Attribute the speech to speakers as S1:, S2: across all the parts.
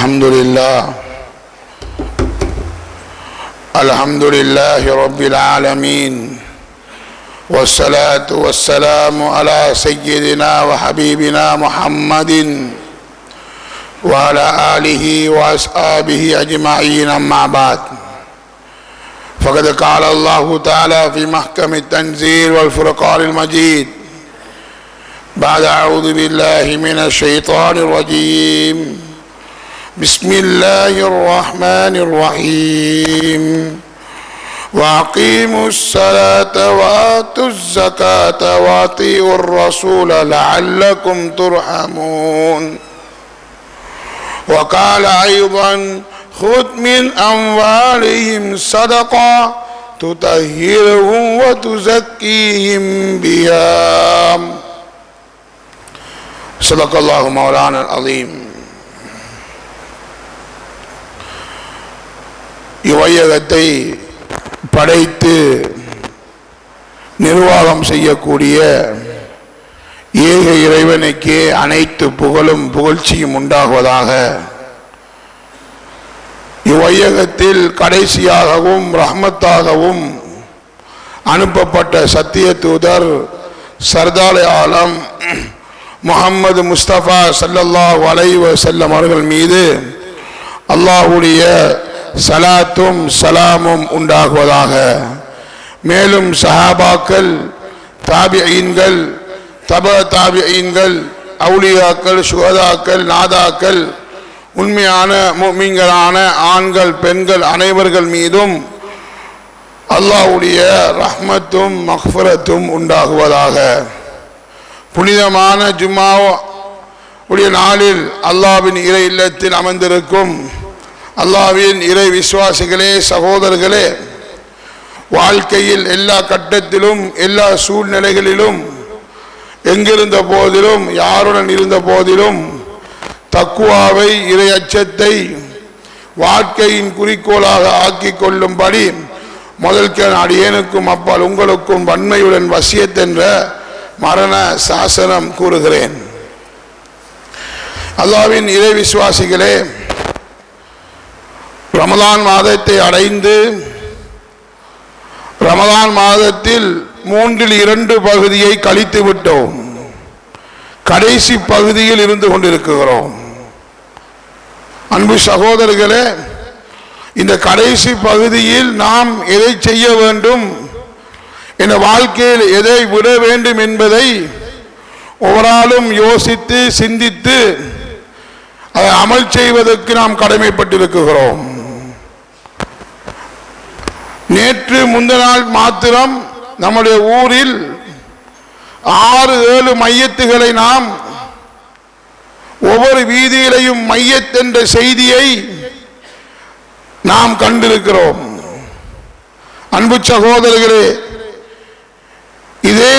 S1: الحمد لله رب العالمين والصلاة والسلام على سيدنا وحبيبنا محمد وعلى آله وأصحابه أجمعين أما بعد فقد قال الله تعالى في محكم التنزيل والفرقان المجيد بعد أعوذ بالله من الشيطان الرجيم بسم الله الرحمن الرحيم وأقيموا الصلاة وآتوا الزكاة وأطيعوا الرسول لعلكم ترحمون وقال أيضا خذ من أموالهم صدقة تطهرهم وتزكيهم بها صدق الله مولانا العظيم. இவ்வையகத்தை படைத்து நிர்வாகம் செய்யக்கூடிய ஏக இறைவனுக்கே அனைத்து புகழும் புகழ்ச்சியும் உண்டாகுவதாக. இவ்வையகத்தில் கடைசியாகவும் ரஹ்மத்தாகவும் அனுப்பப்பட்ட சத்திய தூதர் சர்தார் ஆலம் முஹம்மது முஸ்தபா ஸல்லல்லாஹு அலைஹி வஸல்லம் அவர்கள் மீது அல்லாஹ்வுடைய சலாத்தும் சலாமும் உண்டாகுவதாக. மேலும் சஹாபாக்கள், தாபிஈன்கள், தப தாபிஈன்கள், அவுலியாக்கள், சுஹதாக்கள், நாதாக்கள், உண்மையான முஃமின்களான ஆண்கள் பெண்கள் அனைவர்கள் மீதும் அல்லாஹ்வுடைய ரஹ்மத்தும் மக்ஃபிரத்தும் உண்டாகுவதாக. புனிதமான ஜும்மா உடைய நாளில் அல்லாஹ்வின் இறை இல்லத்தில் அமர்ந்திருக்கும் அல்லாஹ்வின் இறை விசுவாசிகளே, சகோதரர்களே, வாழ்க்கையில் எல்லா கட்டத்திலும் எல்லா சூழ்நிலைகளிலும் எங்கிருந்த போதிலும் யாருடன் இருந்த போதிலும் தக்குவாவை, இறை அச்சத்தை வாழ்க்கையின் குறிக்கோளாக ஆக்கிக் கொள்ளும்படி முதல்க அடியேனுக்கும் அப்பால் உங்களுக்கும் வன்மையுடன் வசியத் என்ற மரண சாசனம் கூறுகிறேன். அல்லாஹ்வின் இறை விசுவாசிகளே, ரமலான் மாதத்தை அடைந்து ரமலான் மாதத்தில் 2/3 பகுதியை கழித்து விட்டோம். கடைசி பகுதியில் இருந்து கொண்டிருக்கிறோம். அன்பு சகோதரர்களே, இந்த கடைசி பகுதியில் நாம் எதை செய்ய வேண்டும், இந்த வாழ்க்கையில் எதை விட வேண்டும் என்பதை ஒவ்வொருவரும் யோசித்து சிந்தித்து அதை அமல் செய்வதற்கு நாம் கடமைப்பட்டிருக்கிறோம். நேற்று முந்தினால் மாத்திரம் நம்முடைய ஊரில் 6-7 மையத்துகளை நாம் ஒவ்வொரு வீதியிலையும் மையத் என்ற செய்தியை நாம் கண்டிருக்கிறோம். அன்பு சகோதரர்களே, இதே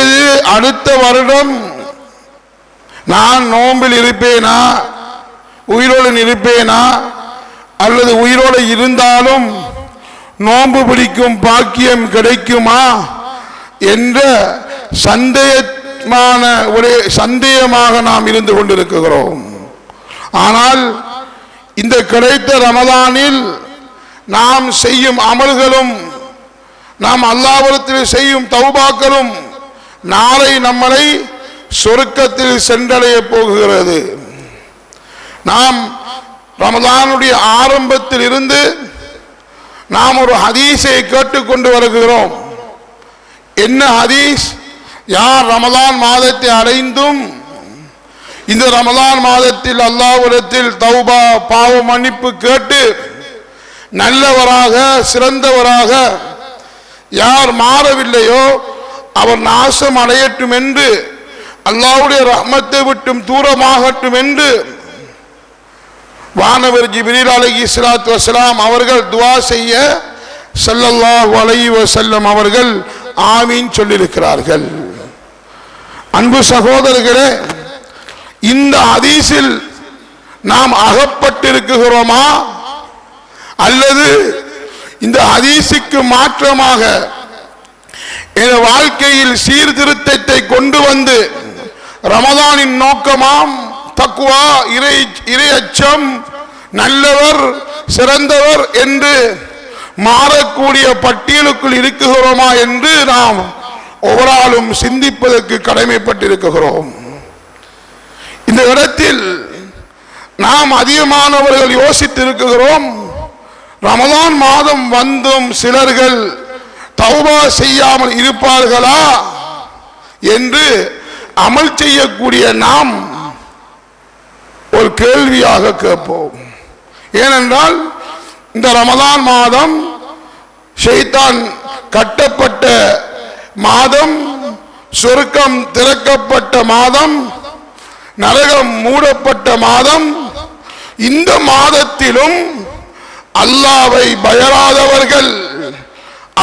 S1: அடுத்த வருடம் நான் நோம்பில் இருப்பேனா, உயிரோடு இருப்பேனா, அல்லது உயிரோடு இருந்தாலும் நோன்பு பிடிக்கும் பாக்கியம் கிடைக்குமா என்ற சந்தேகமாக நாம் இருந்து கொண்டிருக்கிறோம். ஆனால் இந்த கிடைத்த ரமலானில் நாம் செய்யும் அமல்களும் நாம் அல்லாஹ்விடத்தில் செய்யும் தௌபாக்களும் நாளை நம்மளை சொர்க்கத்தில் சென்றடைய போகிறது. நாம் ரமலானுடைய ஆரம்பத்தில் இருந்து நாம் ஒரு ஹதீஸை கேட்டுக்கொண்டு வருகிறோம். என்ன ஹதீஸ்? யார் ரமலான் மாதத்தை அடைந்தும் இந்த ரமலான் மாதத்தில் அல்லாஹ்விடத்தில் தௌபா பாவ மன்னிப்பு கேட்டு நல்லவராக சிறந்தவராக யார் மாறவில்லையோ அவர் நாசம் அடையட்டும் என்று, அல்லாஹ்வுடைய ரஹ்மத்தை விட்டும் தூரமாகட்டும் என்று வானவர் ஜிப்ரீல் அலைஹிஸ்ஸலாத்து வஸ்ஸலாம் அவர்கள் துஆ செய்ய ஸல்லல்லாஹு அலைஹி வஸல்லம் அவர்கள் ஆமீன் சொல்லியிருக்கிறார்கள். அன்பு சகோதரர்களே, இந்த ஹதீஸில் நாம் அகப்பட்டிருக்கிறோமா அல்லது இந்த ஹதீஸுக்கு மாற்றமாக என் வாழ்க்கையில் சீர்திருத்தத்தை கொண்டு வந்து ரமதானின் நோக்கமாம் தக்குவா, இறை அச்சம், நல்லவர் சிறந்தவர் என்று மாறக்கூடிய பட்டியலுக்குள் இருக்குகிறோமா என்று நாம் ஒவ்வொருவரும் சிந்திப்பதற்கு கடமைப்பட்டிருக்கிறோம். இந்த இடத்தில் நாம் அதிகமானவர்கள் யோசித்திருக்கிறோம், ரமலான் மாதம் வந்தும் சிலர்கள் தௌபா செய்யாமல் இருப்பார்களா என்று அமல் செய்யக்கூடிய நாம் ஒரு கேள்வியாக கேட்போம். ஏனென்றால் இந்த ரமலான் மாதம் ஷைத்தான் கட்டப்பட்ட மாதம், சொர்க்கம் திறக்கப்பட்ட மாதம், நரகம் மூடப்பட்ட மாதம். இந்த மாதத்திலும் அல்லாஹ்வை பயராதவர்கள்,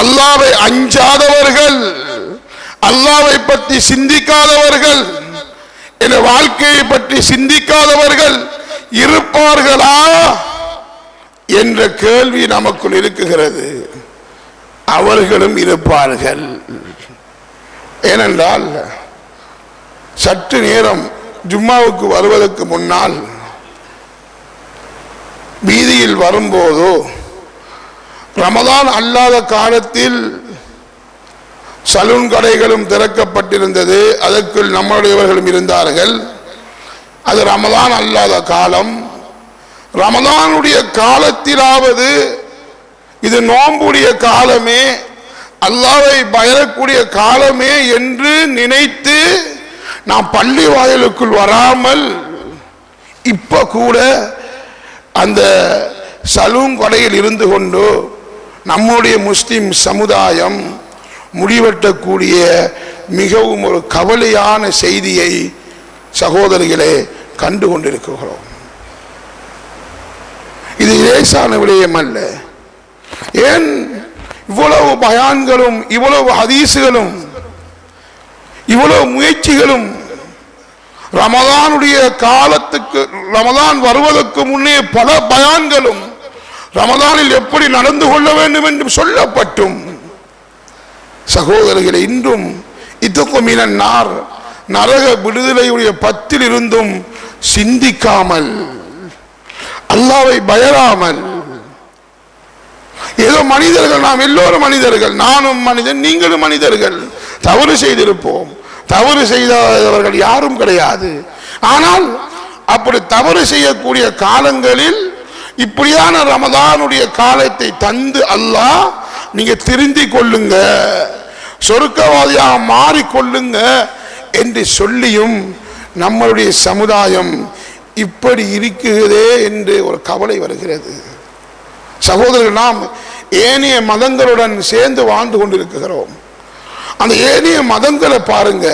S1: அல்லாஹ்வை அஞ்சாதவர்கள், அல்லாஹ்வை பற்றி சிந்திக்காதவர்கள், என் வாழ்க்கையை பற்றி சிந்திக்காதவர்கள் இருப்பார்களா என்ற கேள்வி நமக்குள் இருக்குகிறது. அவர்களும் இருப்பார்கள். ஏனென்றால் சற்று நேரம் ஜும்மாவுக்கு வருவதற்கு முன்னால் வீதியில் வரும்போது ரமலான் அல்லாத காலத்தில் சலூன் கடைகளும் திறக்கப்பட்டிருந்தது, அதற்குள் நம்முடையவர்களும் இருந்தார்கள். அது ரமலான் அல்லாத காலம். ரமலானுடைய காலத்திலாவது இது நோம்புடைய காலமே, அல்லாஹ்வை பயரக்கூடிய காலமே என்று நினைத்து நாம் பள்ளி வாயிலுக்குள் வராமல் இப்ப கூட அந்த சலூன் கடையில் இருந்து கொண்டு நம்முடைய முஸ்லிம் சமுதாயம் முடிவெட்டக்கூடிய மிகவும் ஒரு கவலையான செய்தியை சகோதரிகளே கண்டு கொண்டிருக்கிறோம். இது லேசான விடயம் அல்ல. ஏன் இவ்வளவு பயான்களும், இவ்வளவு ஹதீசுகளும், இவ்வளவு முயற்சிகளும் ரமலானுடைய காலத்துக்கு, ரமலான் வருவதற்கு முன்னே பல பயான்களும் ரமலானில் எப்படி நடந்து கொள்ள வேண்டும் என்று சொல்லப்பட்டும் சகோதரர்களை இன்றும் இதுக்குமினார் நரக விடுதலையுடைய பத்தில் இருந்தும் சிந்திக்காமல், அல்லாஹ்வை பயராமல், ஏதோ மனிதர்கள், நாம் எல்லோரும் மனிதர்கள், நானும் மனிதன், நீங்களும் மனிதர்கள், தவறு செய்திருப்போம். தவறு செய்தவர்கள் யாரும் கிடையாது. ஆனால் அப்படி தவறு செய்யக்கூடிய காலங்களில் இப்படியான ரமதானுடைய காலத்தை தந்து அல்லாஹ் நீங்க திருந்திக் கொள்ளுங்க, சொர்க்கவாதியாக மாறிக்கொள்ளுங்க என்று சொல்லியும் நம்மளுடைய சமுதாயம் இப்படி இருக்குதே என்று ஒரு கவலை வருகிறது. சகோதரர்கள், நாம் ஏனைய மதங்களுடன் சேர்ந்து வாழ்ந்து கொண்டிருக்கிறோம். அந்த ஏனைய மதங்களை பாருங்க,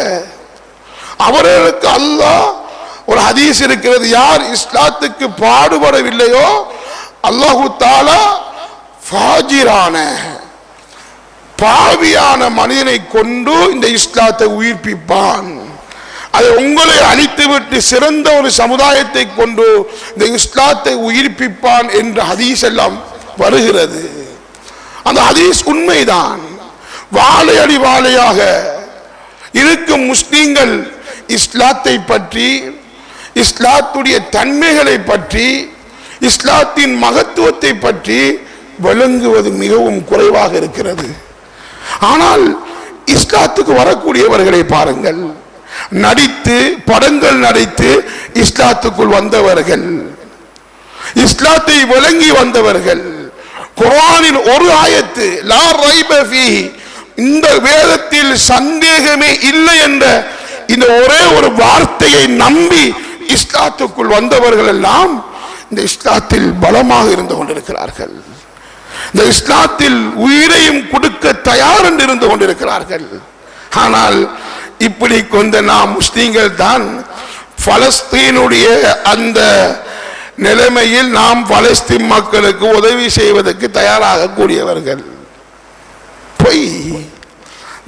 S1: அவர்களுக்கு அல்லாஹ் ஒரு ஹதீஸ் இருக்கிறது, யார் இஸ்லாத்துக்கு பாடுபடவில்லையோ அல்லாஹு தஆலா ஃபாஜிரான பாவியான மனிதனை கொண்டு இந்த இஸ்லாத்தை உயிர்ப்பிப்பான். அதை உங்களை அழித்துவிட்டு சிறந்த ஒரு சமுதாயத்தை கொண்டு இந்த இஸ்லாத்தை உயிர்ப்பிப்பான் என்ற ஹதீஸ் எல்லாம் வருகிறது. அந்த ஹதீஸ் உண்மைதான். வாழையடி வாழையாக இருக்கும் முஸ்லிம்கள் இஸ்லாத்தை பற்றி, இஸ்லாத்துடைய தன்மைகளை பற்றி, இஸ்லாத்தின் மகத்துவத்தை பற்றி விளங்குவது மிகவும் குறைவாக இருக்கிறது. ஆனால் இஸ்லாத்துக்கு வரக்கூடியவர்களை பாருங்கள், நடித்து படங்கள் நடித்து இஸ்லாத்துக்குள் வந்தவர்கள், இஸ்லாத்தை விளங்கி வந்தவர்கள், குர்ஆனில் ஒரு ஆயத்து லா ரைப ஃபீஹி, இந்த வேதத்தில் சந்தேகமே இல்லை என்ற இந்த ஒரே ஒரு வார்த்தையை நம்பி இஸ்லாத்துக்குள் வந்தவர்கள் எல்லாம் இந்த இஸ்லாத்தில் பலமாக இருந்து கொண்டிருக்கிறார்கள். இந்த இஸ்லாத்தில் உயிரையும் கொடுக்க தயார் என்று இருந்து கொண்டிருக்கிறார்கள். ஆனால் இப்படி கொண்ட நாம் முஸ்லிம்கள் தான் பலஸ்தீனுடைய அந்த நிலைமையில் நாம் பலஸ்தீன் மக்களுக்கு உதவி செய்வதற்கு தயாராக கூடியவர்கள். பொய்.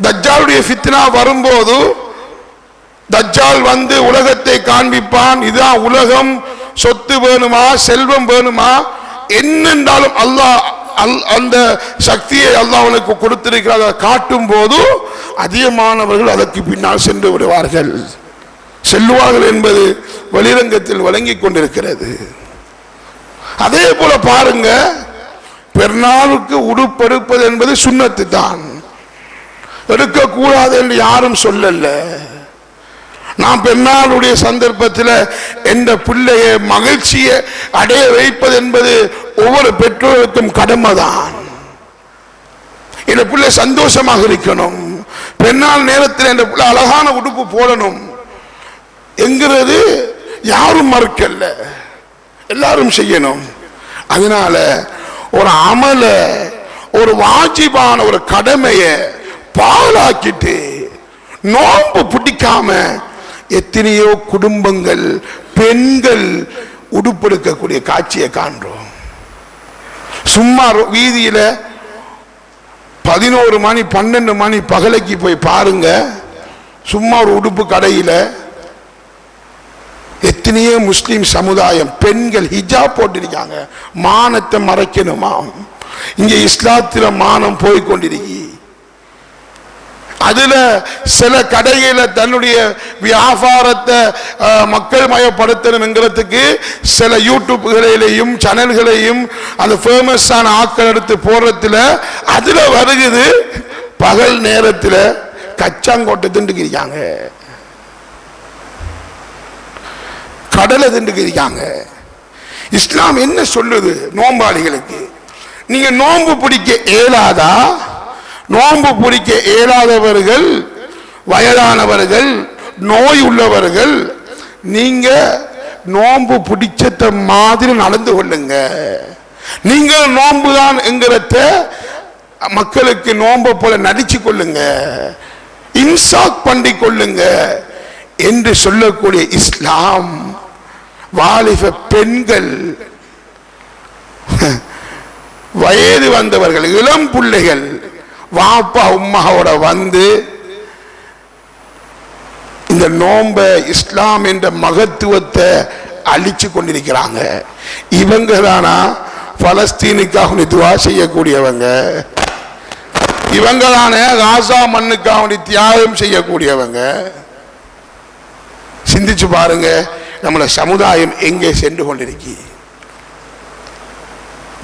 S1: தஜ்ஜாலுடைய ஃபித்னா வரும்போது தஜ்ஜால் வந்து உலகத்தை காண்பிப்பான், இதுதான் உலகம், சொத்து வேணுமா செல்வம் வேணுமா என்னென்றாலும் அல்லாஹ் அந்த சக்தியை அல்லாஹ் அவனுக்கு கொடுத்திருக்கிறார் காட்டும் போது அதிகமானவர்கள் அதற்கு பின்னால் சென்று விடுவார்கள், செல்லுவார்கள் என்பது வெளிரங்கத்தில் வழங்கிக் கொண்டிருக்கிறது. அதே போல பாருங்க, பெருநாளுக்கு உடுப்பெடுப்பது என்பது சுன்னத்து தான், எடுக்கக்கூடாது என்று யாரும் சொல்லல. நான் பெருநாளுடைய சந்தர்ப்பத்தில் எந்த பிள்ளைய மகிழ்ச்சியை அடைய வைப்பது என்பது ஒவ்வொரு பெற்றோருக்கும் கடமை தான். இந்த பிள்ளை சந்தோஷமாக இருக்கணும், பெருநாள் நேரத்தில் இந்த பிள்ளை அழகான உடுப்பு போடணும் என்கிறது யாரும் மறுக்கல்ல, எல்லாரும் செய்யணும். அதனால ஒரு அமல, ஒரு வாஜிபான ஒரு கடமையை பாழாக்கிட்டு நோன்பு பிடிக்காம எத்தனையோ குடும்பங்கள், பெண்கள் உடுப்பெடுக்கக்கூடிய காட்சியை காண்றோம். சும்மா வீதியில 11 மணி 12 மணி பகலைக்கு போய் பாருங்க, சும்மா ஒரு உடுப்பு கடையில எத்தனையோ முஸ்லிம் சமுதாயம் பெண்கள் ஹிஜாப் போட்டிருக்காங்க. மானத்தை மறைக்கணுமா? இங்க இஸ்லாத்தில மானம் போய்கொண்டிருக்கி. அதுல சில கடையில தன்னுடைய வியாபாரத்தை மக்கள் மயப்படுத்தணும் என்கிறதுக்கு சில யூடியூப்களிலையும் சேனல்களையும் அந்த ஃபேமஸான ஆக்கள் எடுத்து போடுறதுல அதுல வருகுது. பகல் நேரத்தில் கச்சாங்கோட்டை திண்டுக்கிறாங்க, கடலை திண்டுக்கிறாங்க. இஸ்லாம் என்ன சொல்லுது நோம்பாளிகளுக்கு? நீங்க நோன்பு பிடிக்க இயலாதா? நோன்பு பிடிக்க இயலாதவர்கள், வயதானவர்கள், நோய் உள்ளவர்கள், நீங்க நோன்பு பிடிச்சத மாதிரி நடந்து கொள்ளுங்க. நீங்க நோன்பு தான் என்கிறத மக்களுக்கு நோன்பு போல நடிச்சு கொள்ளுங்க, இன்சாக் பண்ணி கொள்ளுங்க என்று சொல்லக்கூடிய இஸ்லாம் வாலிப பெண்கள், வயது வந்தவர்கள், இளம் பிள்ளைகள் வாப்பா உம்மாவோட வந்து இந்த நோம்ப இஸ்லாம் என்ற மகத்துவத்தை அழிச்சு கொண்டிருக்கிறாங்க. இவங்க தானா பலஸ்தீனுக்காக துவா செய்யக்கூடியவங்க? இவங்க தானே காசா மண்ணுக்காக தியாகம் செய்யக்கூடியவங்க? சிந்திச்சு பாருங்க, நம்மள சமுதாயம் எங்கே சென்று கொண்டிருக்கி.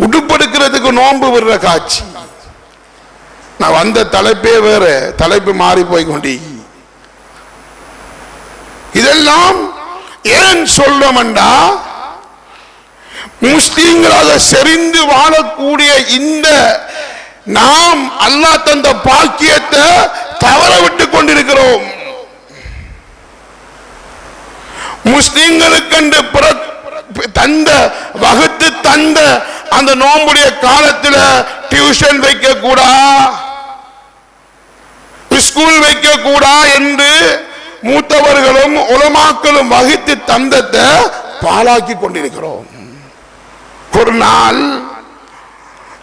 S1: உடுப்படுக்கிறதுக்கு நோன்பு விடுற காட்சி. நான் வந்த தலைப்பே வேற, தலைப்பு மாறி போய் கொண்டி. இதெல்லாம் ஏன் சொல்றோம்டா, முஸ்லிம்களாக செறிந்து வாழக்கூடிய இந்த நாம் அல்லாஹ் தந்த பாக்கியத்தை தவற விட்டு கொண்டிருக்கிறோம். முஸ்லிம்களுக்கு தந்த வகுத்து தந்த அந்த நோம்புடைய காலத்தில் டியூஷன் வைக்க கூடா, ஸ்கூல் வைக்க கூடா என்று மூத்தவர்களும் உலமாக்களும் வகித்து தந்தத்தை பாழாக்கி கொண்டிருக்கிறோம். ஒரு நாள்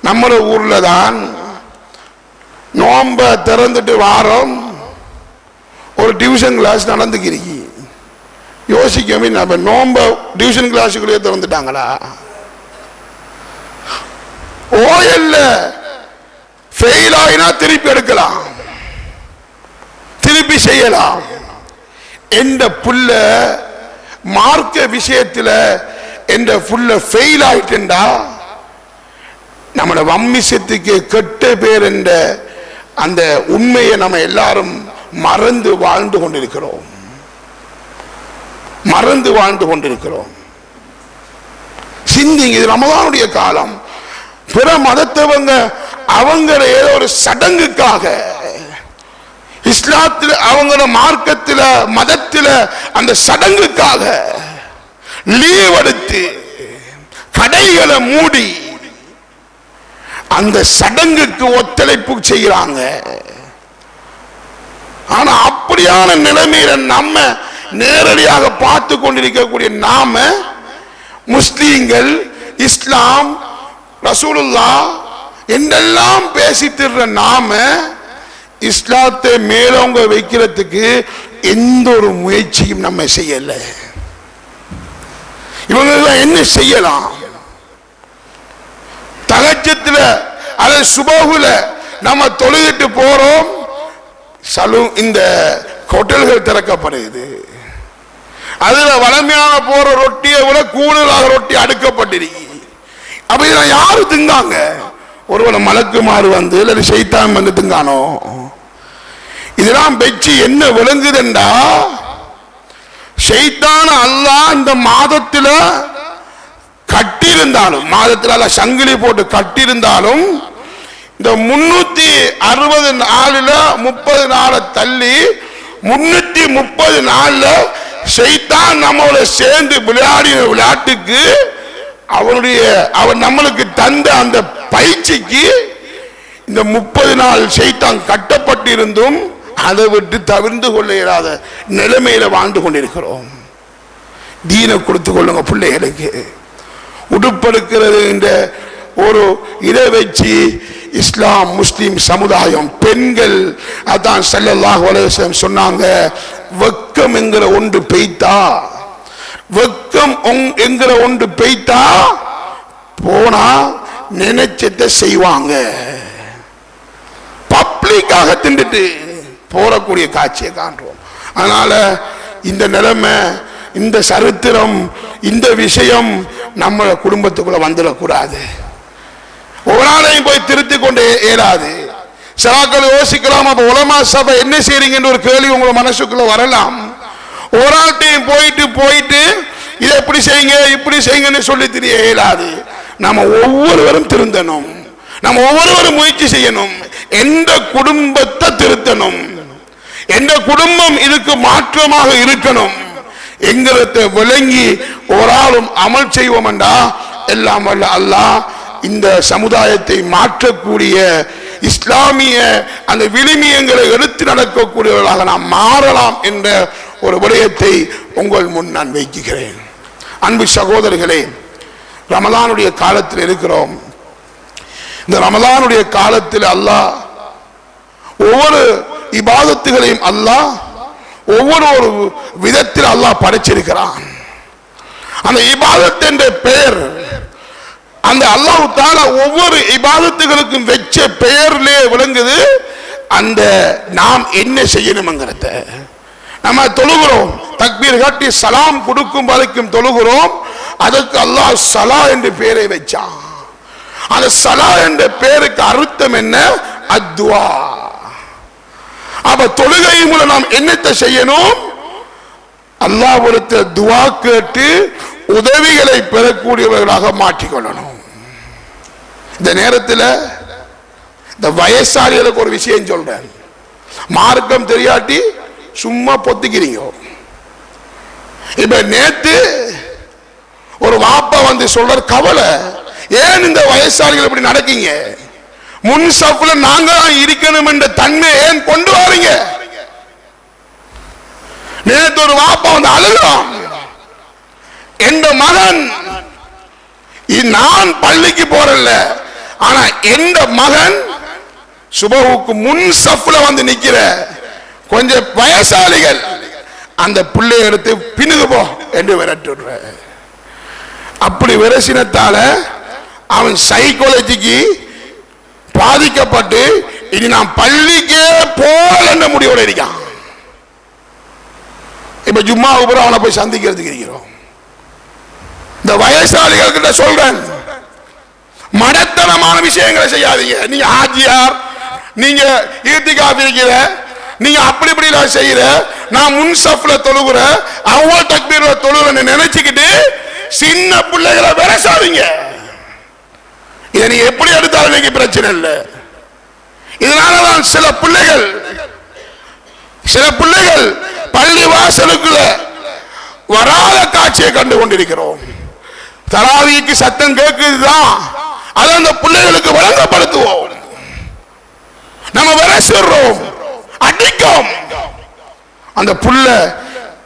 S1: நம்ம ஊர்ல தான் நோம்ப திறந்துட்டு வாரம் ஒரு டியூஷன் கிளாஸ் நடந்துக்கிறீங்க. யோசிக்கவே நம்ம நோம்ப டியூஷன் கிளாஸுக்குள்ளே திறந்துட்டாங்களா? ஓயல்ல ஃபெயில் ஆயினா திருப்பி எடுக்கலாம், திருப்பி செய்யலாம். எந்த புள்ள மார்க்க விஷயத்தில் எந்த புள்ள ஃபெயில் ஆயிட்டா நம்மளோட வம்மிசத்துக்கு கெட்ட பேர் என்ற அந்த உண்மையை நம்ம எல்லாரும் மறந்து வாழ்ந்து கொண்டிருக்கிறோம், மறந்து வாழ்ந்து கொண்டிருக்கிறோம். சிந்திங்க, இது ரமலானுடைய காலம். பிற மதத்தவங்க அவங்க ஏதோ ஒரு சடங்குக்காக, இஸ்லாத்தில் அவங்க மார்க்கத்தில் மதத்தில் அந்த சடங்குக்காக லீவ் எடுத்து கடைகளை மூடி அந்த சடங்குக்கு ஒத்துழைப்பு செய்கிறாங்க. ஆனா அப்படியான நிலைமையில நம்ம நேரடியாக பார்த்து கொண்டிருக்கக்கூடிய நாம முஸ்லீம்கள், இஸ்லாம், ரசூலுல்லாஹ் என்றெல்லாம் பேசிட்டு நாம இஸ்லாத்தை மேலோங்க வைக்கிறதுக்கு எந்த ஒரு முயற்சியும் நம்ம செய்யல. இவங்க என்ன செய்யலாம்? தகஜத்துல அல்லது சுபகுல நம்ம தொழுகிட்டு போறோம், இந்த ஹோட்டல்கள் திறக்கப்படுது. அதுல வளமையாக போற ரொட்டியை விட கூடுதலாக ரொட்டி அடுக்கப்பட்டிருக்கு. அப்ப இதெல்லாம் யாரு திங்காங்க? ஒருவனை மலக்குமாறு வந்து இல்ல ஷைத்தான் வந்து திங்கானோ? இதெல்லாம் வெச்சு என்ன விளங்குதுண்டா, ஷைத்தான அல்லாஹ் இந்த மாதத்துல கட்டியிருந்தாலும், மாதத்துல அல்ல சங்கிலி போட்டு கட்டியிருந்தாலும், இந்த 360 நாளுல 30 நாளை தள்ளி 330 நாள்ல ஷைத்தான் நம்மளோட சேர்ந்து விளையாடின விளையாட்டுக்கு அவன் நம்மளுக்கு தந்த அந்த பயிற்சிக்கு இந்த 30 நாள் ஷைத்தான் கட்டப்பட்டிருந்தும் அதை விட்டு தவிர்த்து கொள்ள இயலாத நிலைமையில வாழ்ந்து கொண்டிருக்கிறோம். தீனை கொடுத்து கொள்ளுங்க பிள்ளைகளுக்கு. உடுப்பெடுக்கிறது என்ற ஒரு இதை வச்சு இஸ்லாம் முஸ்லிம் சமுதாயம் பெண்கள் அதான் ஸல்லல்லாஹு அலைஹி வஸல்லம் சொன்னாங்க, வெக்கம் என்கிற ஒன்று பெய்தா, வெக்கம் என்கிற ஒன்று பெய்தா போனா நினைச்சதை செய்வாங்க. பப்ளிக்காக திண்டுட்டு போறக்கூடிய காட்சியை காண்றோம். அதனால இந்த நிலைமை, இந்த சரித்திரம், இந்த விஷயம் நம்ம குடும்பத்துக்குள்ள வந்துடக்கூடாது. ஒரு நாளையும் போய் திருத்தி கொண்டே இயலாது. சிலாக்கள் யோசிக்கலாம், அப்ப உலமா சபை என்ன செய்றீங்கன்ற ஒரு கேள்வி உங்க மனசுக்குள்ள வரலாம். ஒரு ஆள்கிட்டையும் போயிட்டு இதை எப்படி செய்யுங்க இப்படி செய்யுங்கன்னு சொல்லி தெரிய இயலாது. நம்ம ஒவ்வொருவரும் திருந்தணும், நம்ம ஒவ்வொருவரும் முயற்சி செய்யணும். எந்த குடும்பத்தை திருத்தணும், எந்த குடும்பம் இதுக்கு மாற்றமாக இருக்கணும் என்கிறத விளங்கி ஒரு ஆளும் அமல் செய்வோம் என்றா எல்லாம் வல்ல அல்லாஹ் இந்த சமுதாயத்தை மாற்றக்கூடிய இஸ்லாமிய அந்த விழுமியங்களை எடுத்து நடக்கக்கூடியவர்களாக நாம் மாறலாம் என்ற ஒரு விடயத்தை உங்கள் முன் நான் வைக்கிறேன். அன்பு சகோதரர்களே, ரமலானுடைய காலத்தில் இருக்கிறோம். இந்த ரமலானுடைய காலத்தில் அல்லாஹ் ஒவ்வொரு இபாதத்துகளையும் அல்லாஹ் ஒவ்வொரு விதத்தில் அல்லாஹ் படைச்சிருக்கிறான். அந்த இபாதத் என்ற பெயர் அந்த அல்லாஹ் தஆலா ஒவ்வொரு இபாதத்துகளுக்கும் வெச்ச பெயர்லே விளங்குது. அந்த நாம் என்ன செய்யணும்ங்கிறத நம்ம தொழுகிறோம், தக்பீர் கட்டி சலாம் கொடுக்கும் வரைக்கும் தொழுகிறோம். அதுக்கு அல்லாஹ் ஸலா என்ற பெயரை வச்சான். அந்த ஸலா என்ற பெயருக்கு அர்த்தம் என்ன? அத்வா. அப்ப தொழுகை மூலம் நாம் என்னத்தை செய்யணும்? அல்லாஹ்விடத்தில் துஆ கேட்டு உதவிகளை பெறக்கூடியவர்களாக மாற்றிக்கொள்ளணும். இந்த நேரத்தில் இந்த வயசாளிகளுக்கு ஒரு விஷயம் சொல்றேன். மார்க்கம் தெரியாட்டி சும்மா பொத்திக்கிறீங்க. இப்ப நேத்து ஒரு வாப்பா வந்து சொல்ற கவலை, ஏன் இந்த வயசாளிகள் இப்படி நடக்கீங்க? முன் சஃப்ல நாங்க இருக்கணும் என்ற தன்மை ஏன் கொண்டு வரீங்க? நேத்து ஒரு வாப்பா வந்து அழுகிறான், எந்த மகன் நான் பள்ளிக்கு போறல, ஆனா எந்த மகன் சுபஹுக்கு முன் சஃப்ல வந்து நிக்கிற கொஞ்சம் வயசாளிகள் அந்த பிள்ளை எடுத்து பின்னுக்கு போ என்று விரட்டுற. அப்படி விரசினத்தால அவன் சைக்காலஜிக்கு பாதிக்கப்பட்டு இனி நான் பள்ளிக்கே போல என்ற முடிவோட இருக்கான். இப்ப ஜும்மா உபரம் அவனை போய் சந்திக்கிறதுக்கு இருக்கிறோம். இந்த வயசாளிகள் கிட்ட சொல்றேன், மடத்தனமான விஷயங்களை செய்யாதீங்க. நீங்க ஆஜியார், நீங்க ஈத்திகாஃப் இருக்கிற, நீங்க அப்படி இப்படி செய்யற, நான் முன் சஃப்ல தொழுகிற, அவ்வளவு தக்பீர்ல தொழுகிறேன்னு நினைச்சுக்கிட்டு சின்ன பிள்ளைகளை விரசாதீங்க. இதை நீ எப்படி எடுத்தாலும் நீங்க பிரச்சனை இல்லை. இதனாலதான் சில பிள்ளைகள் பள்ளி வாசலுக்குள்ள வராத காட்சியை கண்டு கொண்டிருக்கிறோம். தராவிக்கு சத்தம் கேட்குதுதான், அதை அந்த பிள்ளைகளுக்கு வழங்கப்படுத்துவோம். நம்ம விரசுறோம், அடிக்கும். அந்த புள்ள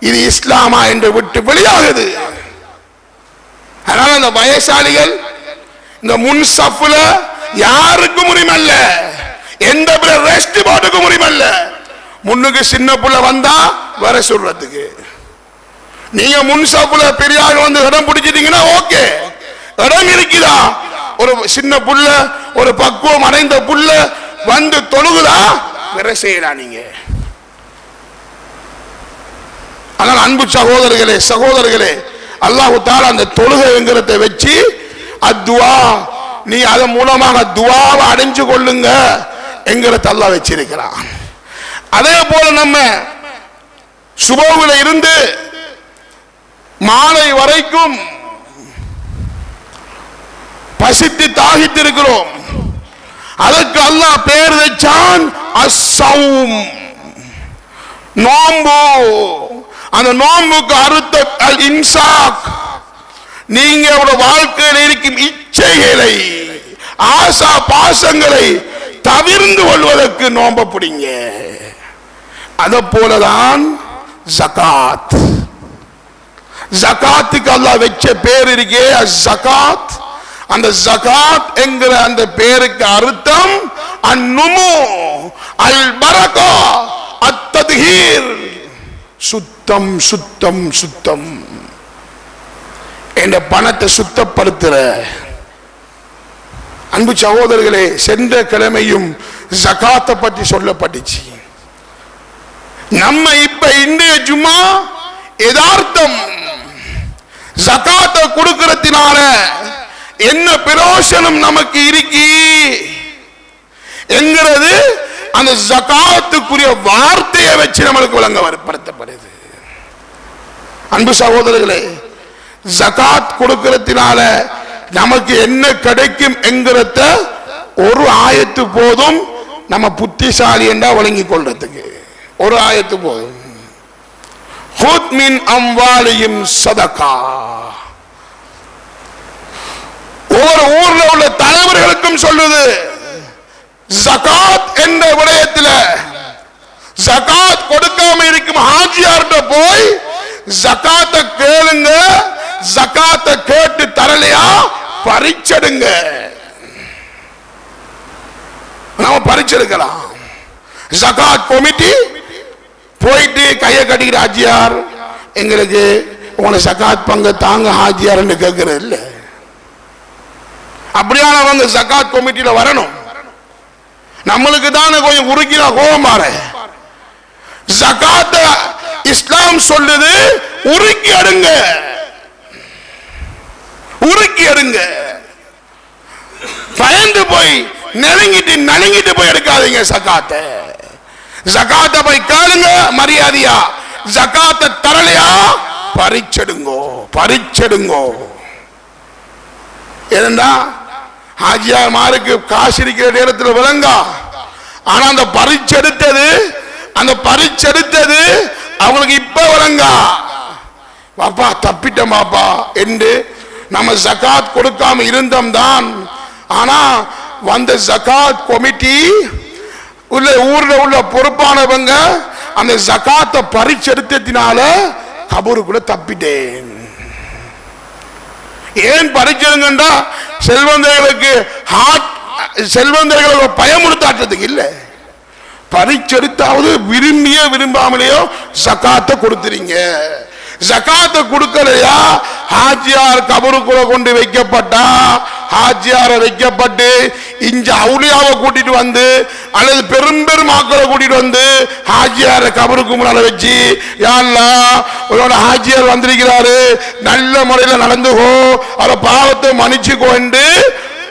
S1: இது இஸ்லாமா என்று விட்டு வெளியாகுது. அதனால அந்த வயசாளிகள் இந்த முன் சஃப்ல யாருக்கும் உரிமல்ல, எந்த ரெஸ்ட் போட்டுக்கும் உரிமல்ல. முன்னுக்கு சின்ன புள்ள வந்தா வர சொல்றதுக்கு நீங்க முன் சஃப்ல பெரியார் வந்து இடம் பிடிச்சிட்டீங்கன்னா ஓகே, இடம் இருக்குதா? ஒரு சின்ன புள்ள, ஒரு பக்குவம் அடைந்த புள்ள வந்து தொழுகுதா வர செய்யலாம் நீங்க. ஆனால் அன்பு சகோதரர்களே, அல்லாஹ் தஆலா அந்த தொழுகைங்கிறத வச்சு அத்துவா, நீ அதன் மூலமாக துவாவை அடைஞ்சு கொள்ளுங்க என்கிற அல்லாஹ் வச்சிருக்கிறான். அதே போல நம்ம சுபஹ்ல இருந்து மாலை வரைக்கும் பசித்து தாகித்து இருக்கிறோம். அதற்கு அல்லாஹ் பேர் வச்சான் அஸ்ஸௌம், நோன்பு. அந்த நோன்புக்கு அர்த்தம் அல் இன்சாக். நீங்க வாழ்க்கையில் இருக்கும் இச்சைகளை, ஆசா பாசங்களை தவிர்ந்து கொள்வதற்கு நோன்பு பிடிங்க. அதை போலதான் ஜகாத். ஜகாத்துக்கு அல்லாஹ் வச்ச பேர் இருக்கே ஜகாத். அந்த ஜகாத் என்கிற அந்த பேருக்கு அர்த்தம் அன்னுமு அல் பரகா அத்தத்ஹீர், சுத்தம் சுத்தம் சுத்தம். என்ற பணத்தை சுத்தப்படுத்துற. அன்பு சகோதரர்களே, சென்ற கிழமையும் ஜகாத்தை பற்றி சொல்லப்பட்டுச்சு. நம்ம இப்ப இன்றைய ஜும்மா யதார்த்தம் ஜகாத்தை கொடுக்கிறதுனால என்ன பிரயோசனம் நமக்கு இருக்கி என்கிறது அந்த ஜகாத்துக்குரிய வார்த்தையை வச்சு நம்மளுக்கு விளங்கப்படுத்தப்படுது. அன்பு சகோதரர்களே, ஜகாத் கொடுக்கிறதுனால நமக்கு என்ன கிடைக்கும் என்கிறத ஒரு ஆயத்து போதும் நம்ம புத்திசாலி என்றா வழங்கிக் கொள்றதுக்கு. ஒரு ஆயத்து போதும். ஹுத் மின் அம்வாலிஹிம் ஸதகா. ஒவ்வொரு ஊர்ல உள்ள தலைவர்களுக்கும் சொல்லுது, ஜகாத் என்ற விடயத்தில் ஜகாத் கொடுக்காம இருக்கும் ஹாஜியார்கிட்ட போய் ஜகாத்தை கேளுங்க. ஜகாத்தை கேட்டு தரலையா பறிச்செடுங்க. நாம பறிச்செடுக்கலாம். ஜகாத் கமிட்டி போயிட்டு கையை கட்டிக்கிற ஹாஜியார், எங்களுக்கு உங்களை ஜகாத் பங்கு தாங்க ஹாஜியார் கேட்கறது இல்லை. அப்படியானவங்க ஜகாத் கமிட்டியில வரணும். நம்மளுக்கு தானே கொஞ்சம் உருக்கினா கோபம் பாரு. ஜகாத்த இஸ்லாம் சொல்லுது உருக்கி எடுங்க, உருக்கி எடுங்க. பயந்து போய் நெருங்கிட்டு போய் எடுக்காதீங்க ஜகாத்தை. ஜகாத்தை போய் கேளுங்க மரியாதையா. ஜகாத்தை தரலையா பறிச்செடுங்கோ, பறிச்செடுங்கோ. ஏன்னா ஹாஜியாமாருக்கு காசு இருக்கிற நேரத்தில் விளங்கா. ஆனா அந்த பறிச்செடுத்தது அவங்களுக்கு இப்ப விளங்கா. பாப்பா தப்பிட்டோம் பாப்பா என்று நம்ம ஜகாத் கொடுக்காம இருந்தோம் தான். ஆனா வந்த ஜகாத் கமிட்டி உள்ள ஊர்ல உள்ள பொறுப்பானவங்க அந்த ஜகாத்தை பறிச்செடுத்ததினால கபூருக்குள்ள தப்பிட்டேன். ஏன் பறிச்செடுங்கண்டா செல்வந்தர்களுக்கு செல்வந்தர்களை பயமுறுத்தாட்டத்துக்கு இல்ல. பறிச்செடுத்தாவது விரும்பிய விரும்பாமலேயோ ஜகாத்தை கொடுத்துறீங்க. ஜகாத்தை கொடுக்கலையா ஹாஜியார் கபருக்குள்ள கொண்டு வைக்கப்பட்டா ஹாஜியார வைக்கப்பட்டு இங்க அவுலியாவை கூட்டிட்டு வந்து அல்லது பெரும் ஆக்களை கூட்டிட்டு வந்து ஹாஜியார கபருக்கு முன்னால வச்சு, யா அல்லாஹ் உன்னோட ஹாஜியார் வந்திருக்கிறாரு, நல்ல முறையில் நடந்துகோ, அவரை பாவத்தை மன்னிச்சுக்கோ என்று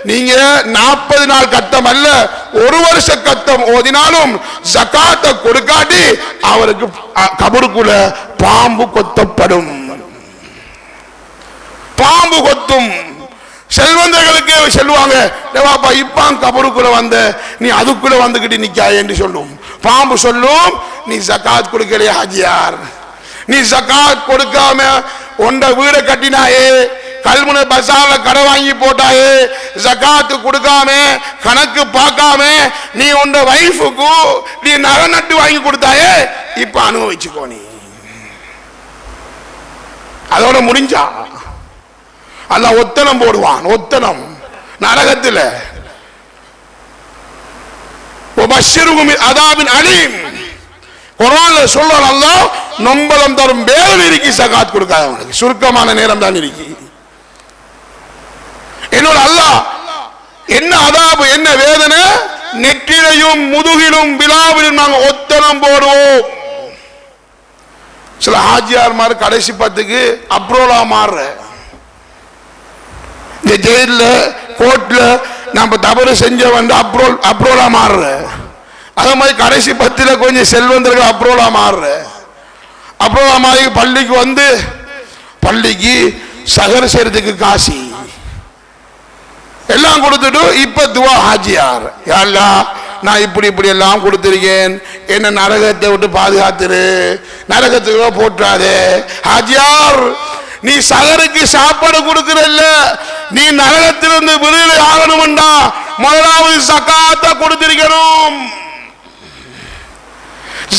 S1: நீங்க 40 நாள் கத்தம் அல்ல 1 வருஷ கத்தம் ஓதினாலும் ஜகாத்தை கொடுக்காட்டி அவருக்கு கபருக்குள்ள பாம்பு கொத்தப்படும். பாம்பு கொத்தும். செல்வந்தர்களுக்கு சொல்லுவாங்க, இப்ப கபருக்குள்ள வந்த நீ அதுக்குள்ள வந்துகிட்டு நிக்காய் என்று சொல்லும். பாம்பு சொல்லும், நீ ஜகாத் கொடுக்கலையே ஹாஜியார், நீ ஜகாத் கொடுக்காம உண்ட வீட கட்டினாயே, கல்முனை பசால கடை வாங்கி போட்டாயே, ஜகாத்து கொடுக்காம கணக்கு பார்க்காம நீ உண்ட வைஃபுக்கு நீ நகை நட்டு வாங்கி கொடுத்தாயே, இப்ப அனுபவிச்சுக்கோ. நீ அதோட முடிஞ்சா அல்லாஹ் ஒத்தனம் போடுவான். ஒத்தனம் நரகத்தில் அதாபின் அலீம் குர்ஆன்ல சொல்றான். அல்லாஹ் நம்பலம் தரும் வேதனை இருக்கு ஜகாத் கொடுக்காதவனுக்கு. சுருக்கமான நேரம் தான் இருக்கு. என்னோட அல்லாஹ் என்ன அதாபு என்ன வேதனை, நெற்றிலையும் முதுகிலும் விழாவிலும் நாங்கள் ஒத்தனம் போடுவோம். சில ஹாஜியார் மாதிரி கடைசி பத்துக்கு அப்ரோலா மாறுற இந்த ஜெயில கோர்ட்ல நம்ம தவறு செஞ்ச வந்து அப்ரோலா மாறுற. அதே மாதிரி கடைசி பத்தில கொஞ்சம் செல்வந்தர்கள் அப்ரோலா மாறுற. அப்ரோலா மாதிரி பள்ளிக்கு வந்து பள்ளிக்கு சகர் செய்யறதுக்கு காசி எல்லாம் கொடுத்துட்டு இப்ப துவா ஹாஜியார், யா அல்லாஹ் நான் இப்படி இப்படி எல்லாம் கொடுத்திருக்கேன், என்ன நரகத்தை விட்டு பாதுகாத்துரு, நரகத்துக்கு போட்டாதே. ஹாஜியார் நீ சகருக்கு சாப்பாடு கொடுக்கிறல்ல, நீ நரகத்திலிருந்து விடுதலை ஆகணும்டா முதலாவது சகாத்தை கொடுத்திருக்கணும்.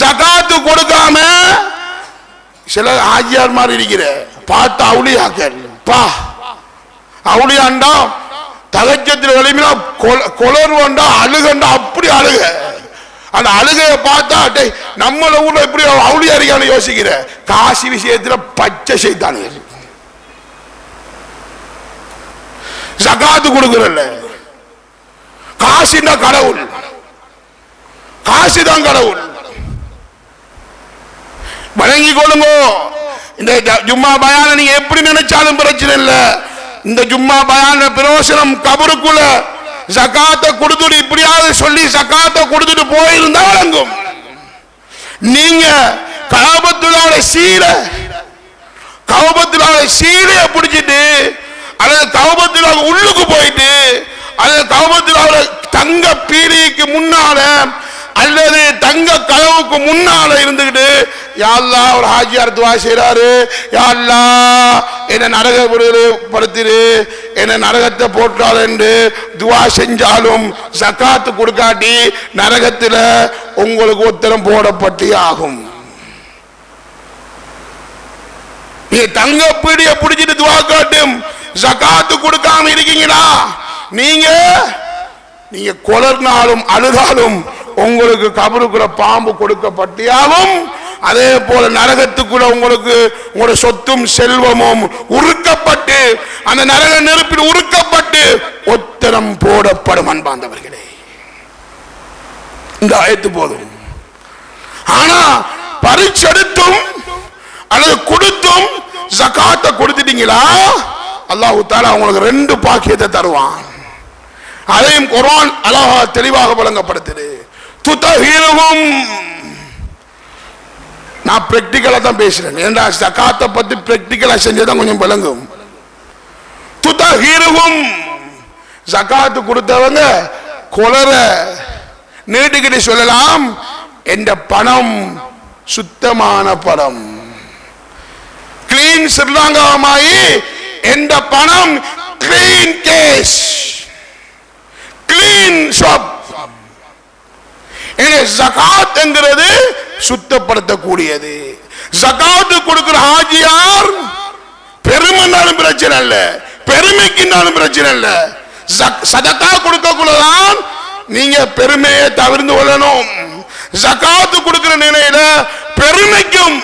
S1: சகாத்து கொடுக்காம சில ஆஜியார் மாதிரி இருக்கிற பார்த்து அவுளியாக்கள் பா அவுளியாண்டா தகச்சத்தில் விளைமினா கொலர்வண்டா அழுகண்டா அப்படி அழுக. அந்த அழுகைய பார்த்தா நம்மள ஊர்ல எப்படி அவுளியா இருக்கான்னு யோசிக்கிற. காசி விஷயத்துல பச்சை செய்தானு ஜகாத்து கொடுக்கறல்ல. காசின்னா கடவுள், காசிதான் கடவுள். வழங்கி கொள்ளுங்க. இந்த ஜும்மா பயான நீங்க எப்படி நினைச்சாலும் பிரச்சனை இல்ல. இந்த ஜும்மா பயான பிரயோசனம் கபருக்குள்ள ஜகாத்தை கொடுத்துட்டு இப்படியாவது சொல்லி ஜகாத்தை கொடுத்துட்டு போயிருந்தா வழங்கும். நீங்க கஅபத்துல்லாஹ் சீலைய பிடிச்சிட்டு அல்லது கஅபத்துல்லாஹ் உள்ளுக்கு போயிட்டு அல்லது கஅபத்துல்லாஹ் தங்க பீலிக்கு முன்னால அல்லது தங்க கதவுக்கு முன்னால இருந்துகிட்டு யா அல்லாஹ் ஒரு ஹாஜியார் துஆ செய்றாரு, யா அல்லாஹ் என்ன நரக விடுதலைப்படுத்திரு, என்ன நரகத்தை போட்டால் என்று துஆ செஞ்சாலும் ஜகாத் கொடுக்காட்டி நரகத்தில் உங்களுக்கு உத்தரம் போடப்பட்டே ஆகும். நீ தங்க பீடிய பிடிச்சிட்டு துஆ காட்டும் ஜகாத் கொடுக்காம இருக்கீங்களா, நீங்க கொலர்னாலும் அழுதாலும் உங்களுக்கு கபருக்குள்ள பாம்பு கொடுக்கப்பட்டியாலும் அதே போல நரகத்துக்குள்ள உங்களுக்கு உங்களுடைய சொத்தும் செல்வமும் உருக்கப்பட்டு அந்த நரக நெருப்பில் உருக்கப்பட்டு உத்தரம் போடப்படும். அன்பார்ந்தவர்களே, இந்த ஆயத்து போதும். ஆனா பரிச்செடுத்தும் அல்லது கொடுத்தும் ஜகாத்தை கொடுத்துட்டீங்களா, அல்லாஹ் தஆலா உங்களுக்கு ரெண்டு பாக்கியத்தை தருவான். அதையும் குர்ஆன் அழகா தெளிவாக வழங்கப்படுத்துது. துதஹீருஹும், நான் பிராக்டிகலா தான் பேசுறேன், ஏன்னா ஜகாத்தை பத்தி பிராக்டிகலா செஞ்சதான் கொஞ்சம் விளங்கும். துதஹீருஹும், ஜகாத்து கொடுத்தவங்க கொலர நீட்டுக்கிட்டு சொல்லலாம், என்ற பணம் சுத்தமான பணம், கிளீன் ஸ்ரீலங்காமாயி என்ற பணம் கிளீன் கேஷ், கிளீன் ஷாப். ஜகாத் என்கிறது சுத்தப்படுத்தக்கூடியது. ஜகாத் கொடுக்கிற ஹாஜியார் பெருமைனாலும் பிரச்சனை இல்ல, பெருமைக்குனாலும் பிரச்சனை இல்ல. சதகா கொடுக்கக்குள்ளதான் நீங்க பெருமையை தவிர்த்து கொள்ளணும். ஜகாத் கொடுக்கிற நிலையில பெருமைக்கும்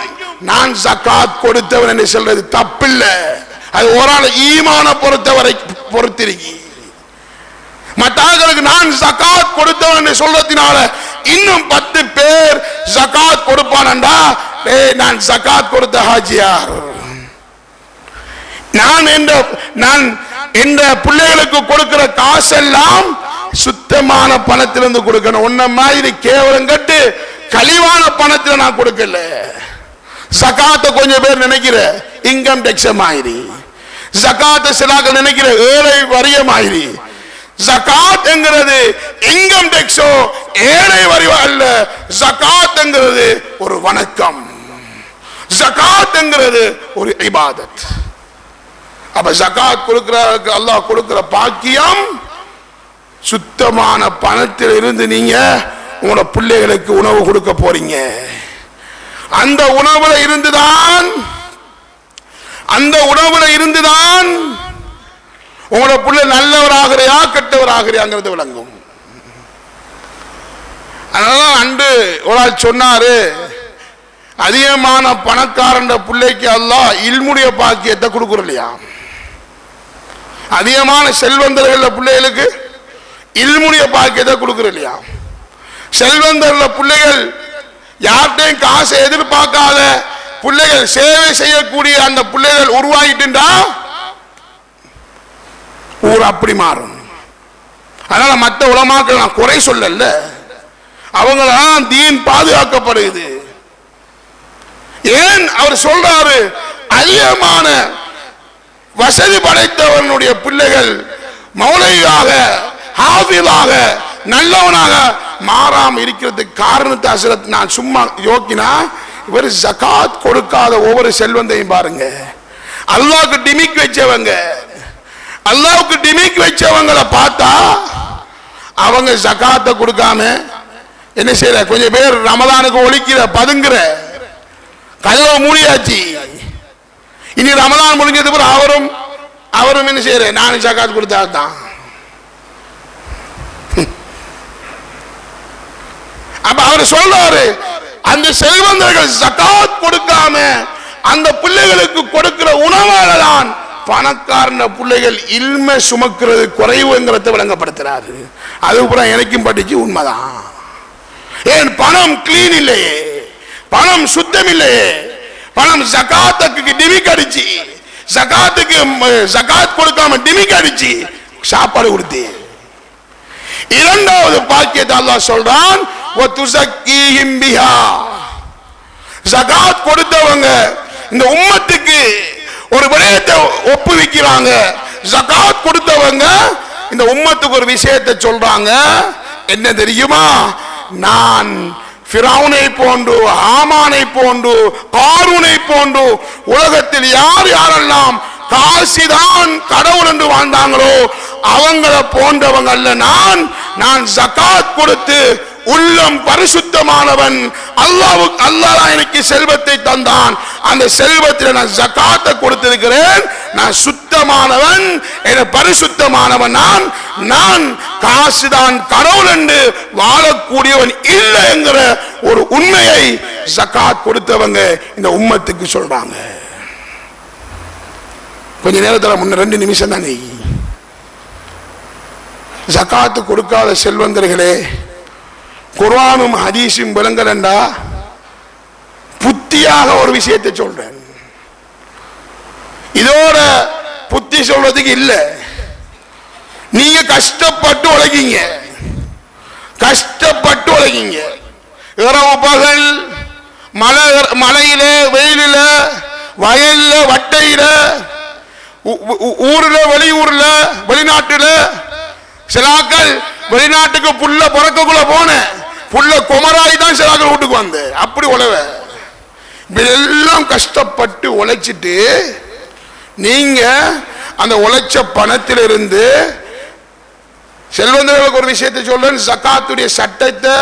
S1: நான் ஜகாத் கொடுத்தவன் என்று சொல்றது தப்பில்லை. அது ஒரு ஆள் ஈமான பொறுத்தவரை பொறுத்திருக்கி. மற்றவர்களுக்கு நான் ஜகாத் கொடுத்தவன் சொல்றதுனால இன்னும் 10 பேர் ஜகாத் கொடுப்பானண்டா, நான் ஜகாத் கொடுத்த ஹாஜியார், நான் என்ற பிள்ளைகளுக்கு கொடுக்கிற காசெல்லாம் சுத்தமான பணத்திலிருந்து கொடுக்கணும். உன்ன மாதிரி கேவலம் கட்டு கழிவான பணத்தில் நான் கொடுக்கல. ஜகாத்தை கொஞ்சம் பேர் நினைக்கிற இன்கம் டேக்ஸ் மாதிரி, ஜகாத்தை சிலாக்கள் நினைக்கிற ஏழை வரிய மாதிரி. ஜகாத் என்கிறது இன்கம் டேக்ஸோ ஏழை வரி அல்ல. ஜகாத் என்கிறது ஒரு வணக்கம், ஜகாத் என்கிறது ஒரு இபாதத். அப்ப ஜகாத் கொடுக்கிறதுக்கு அல்லாஹ் கொடுக்கிற பாக்கியம், சுத்தமான பணத்தில் இருந்து நீங்க உங்களோட பிள்ளைகளுக்கு உணவு கொடுக்க போறீங்க. அந்த உணவுல இருந்துதான் உங்களோட பிள்ளை நல்லவராகிறியா கெட்டவராகிறியாங்கிறது விளங்கும். அதனால அன்று ஒரு ஆள் சொன்னாரு, அதிகமான பணக்காரன் பிள்ளைக்கு அல்லாஹ் இல்முடைய பாக்கியத்தை கொடுக்கலையா. அதிகமான செல்வந்தர்கள் பிள்ளைகளுக்கு இல்முடைய பாக்கியத்தை கொடுக்கலையா. செல்வந்தர்கள் பிள்ளைகள் யார்கிட்டையும் காசை எதிர்பார்க்காத பிள்ளைகள், சேவை செய்யக்கூடிய அந்த பிள்ளைகள் உருவாகிட்டுண்டா ஊர் அப்படி மாறும். அதனால மற்ற உலமாக்கள் நான் குறை சொல்லல, அவங்களாம் தீன் பாதுகாக்கப்படுது. ஏன் அவர் சொல்றாரு, அதிகமான வசதி படைத்தவனுடைய பிள்ளைகள் மௌலையாக ஹாஃபிலாக நல்லவனாக மாறாம இருக்கிறதுக்கு காரணத்தை அசரத் நான் சும்மா யோக்கினா, இவர் ஜகாத் கொடுக்காத ஒவ்வொரு செல்வந்தையும் பாருங்க. அல்லாஹ்வுக்கு டிமிக் வச்சவங்க, அல்லாஹ்வுக்கு டிமிக் வச்சவங்களை பார்த்தா அவங்க ஜகாத்தை கொடுக்காம என்ன செய்யற, கொஞ்சம் பேர் ரமதானுக்கு ஒழிக்கிற பதுங்குற, கதவை மூடியாச்சு. இனி ரமதான் முடிஞ்சது பிறகு அவரும் என்ன செய்யற, நானும் ஜகாத் கொடுத்தா தான். அப்ப அவர் சொல்றாரு, அந்த செல்வந்தர்கள் ஜகாத் கொடுக்காம அந்த பிள்ளைகளுக்கு கொடுக்கிற உணவால தான் பணக்காரன பிள்ளைகள் இல்ம சுமக்கிறது குறைவுங்கிறத விளங்கப்படுத்துறாரு. அதுக்கப்புறம் எனக்கும் படிச்சு உண்மைதான். ஏன் பணம் கிளீன் இல்லையே, பணம் சுத்தம் இல்லையே, பணம் ஜகாத்துக்கு டிமிக் அடிச்சு, ஜகாத்துக்கு ஜகாத் கொடுக்காம டிமிக் அடிச்சு சாப்பாடு கொடுத்து. இரண்டாவது பாக்கியத்தை அல்லாஹ் சொல்றான், ஜகாத் கொடுத்தவங்க இந்த உம்மத்துக்கு ஒரு விடயத்தை ஒப்புவிக்கிறாங்க. ஜகாத் கொடுத்தவங்க இந்த உம்மத்துக்கு ஒரு விஷயத்தை சொல்றாங்க. என்ன தெரியுமா, நான் ஃபிரௌனை போன்று, ஆமானை போன்று, காரூனை போன்று உலகத்தில் யார் யாரெல்லாம் காசிதான் கடவுள் என்று வாழ்ந்தாங்களோ அவங்கள போன்றவங்க அல்ல. நான் ஜகாத் கொடுத்து உள்ளம் பரிசுத்தமானவன். அல்லாஹ் எனக்கு செல்வத்தை தந்தான், அந்த செல்வத்தில் நான் ஜகாத்தை கொடுத்திருக்கிறேன். நான் சுத்தமானவன், பரிசுத்தமானவன். நான் காசுதான் கடவுள் என்று வாழக்கூடியவன் இல்லை என்கிற ஒரு உண்மையை ஜகாத் கொடுத்தவங்க இந்த உம்மத்துக்கு சொல்றாங்க. கொஞ்ச நேரத்தில் முன்ன 2 நிமிஷம் தானே. ஜகாத்து கொடுக்காத செல்வந்தர்களே, குர்ஆனும் ஹதீஸும் விளங்கலண்டா புத்தியாக ஒரு விஷயத்தை சொல்றேன். இதோட புத்தி சொல்றதுக்கு இல்ல. நீங்க கஷ்டப்பட்டு உழைக்கீங்க, கஷ்டப்பட்டு உழைக்கீங்க. இரவு பகல், மழையில, வெயிலில, வயல்ல, வட்டையில, ஊர்ல, வெளியூர்ல, வெளிநாட்டுல. சிலாக்கள் வெளிநாட்டுக்கு புள்ள பிறக்கக்குள்ள போன புள்ள குமராய் தான் சிலாக்கள் வீட்டுக்கு வந்த. அப்படி உழவ எல்லாம் கஷ்டப்பட்டு உழைச்சிட்டு நீங்க அந்த உழைச்ச பணத்திலிருந்து செல்வந்தர்களுக்கு ஒரு விஷயத்தை சொல்றேன். ஜகாத்துடைய சட்டத்தை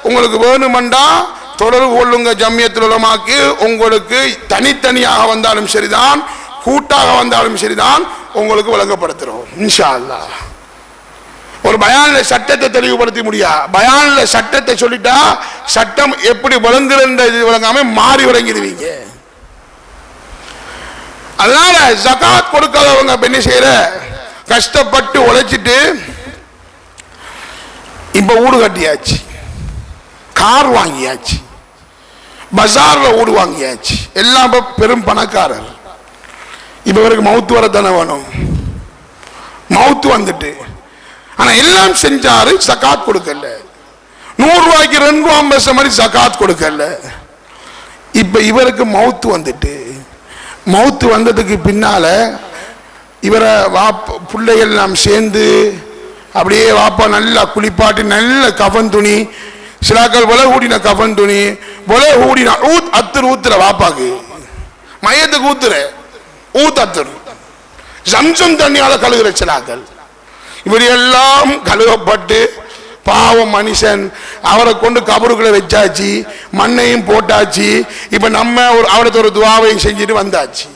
S1: உங்களுக்கு வேணுமெண்டா தொடர்பு கொள்ளுங்க ஜம்மியத்துல் உலமாக்கு. உங்களுக்கு தனித்தனியாக வந்தாலும் சரிதான், கூட்டாக வந்தாலும் சரிதான், உங்களுக்கு வழங்கப்படுத்துறோம் இன்ஷா அல்லாஹ். ஒரு பயான்ல சட்டத்தை தெளிவுபடுத்த முடியா. பயான்ல சட்டத்தை சொல்லிட்டா சட்டம் எப்படி விளங்குற விளங்காம மாறி விளங்கிடுவீங்க. அதனால ஜகாத் கொடுக்காதவங்க என்ன செய்யற, கஷ்டப்பட்டு உழைச்சிட்டு இப்ப வீடு கட்டியாச்சு, கார் வாங்கியாச்சு, பஜார்ல வீடு வாங்கியாச்சு, எல்லாம் பெரும் பணக்காரர். இப்ப இவருக்கு மவுத்து வரத்தானே வேணும். மவுத்து வந்துட்டு ஆனா எல்லாம் செஞ்சாரு, ஜகாத் கொடுக்கல. 100 ரூபாய்க்கு 2 ரூபாய் பைசா மாதிரி ஜகாத் கொடுக்கல. இப்ப இவருக்கு மவுத்து வந்துட்டு, மவுத்து வந்ததுக்கு பின்னால இவரை பிள்ளைகள் நாம் சேர்ந்து அப்படியே வாப்பா நல்லா குளிப்பாட்டி நல்ல கஃன் துணி, சிலாக்கள் விலை ஊடின கஃன் துணி, விலை ஊடின அத்துரு ஊத்துற வாப்பாக்கு, மையத்துக்கு ஊத்துற அத்துரு, ஜம்சம் தண்ணியால கழுகுற சிலாக்கள். இப்படி எல்லாம் கழுவப்பட்டு பாவம் மனுஷன், அவரை கொண்டு கபருக்குள்ள வச்சாச்சு, மண்ணையும் போட்டாச்சு. இப்ப நம்ம அவருக்கு ஒரு துவாவையும் செஞ்சுட்டு வந்தாச்சு.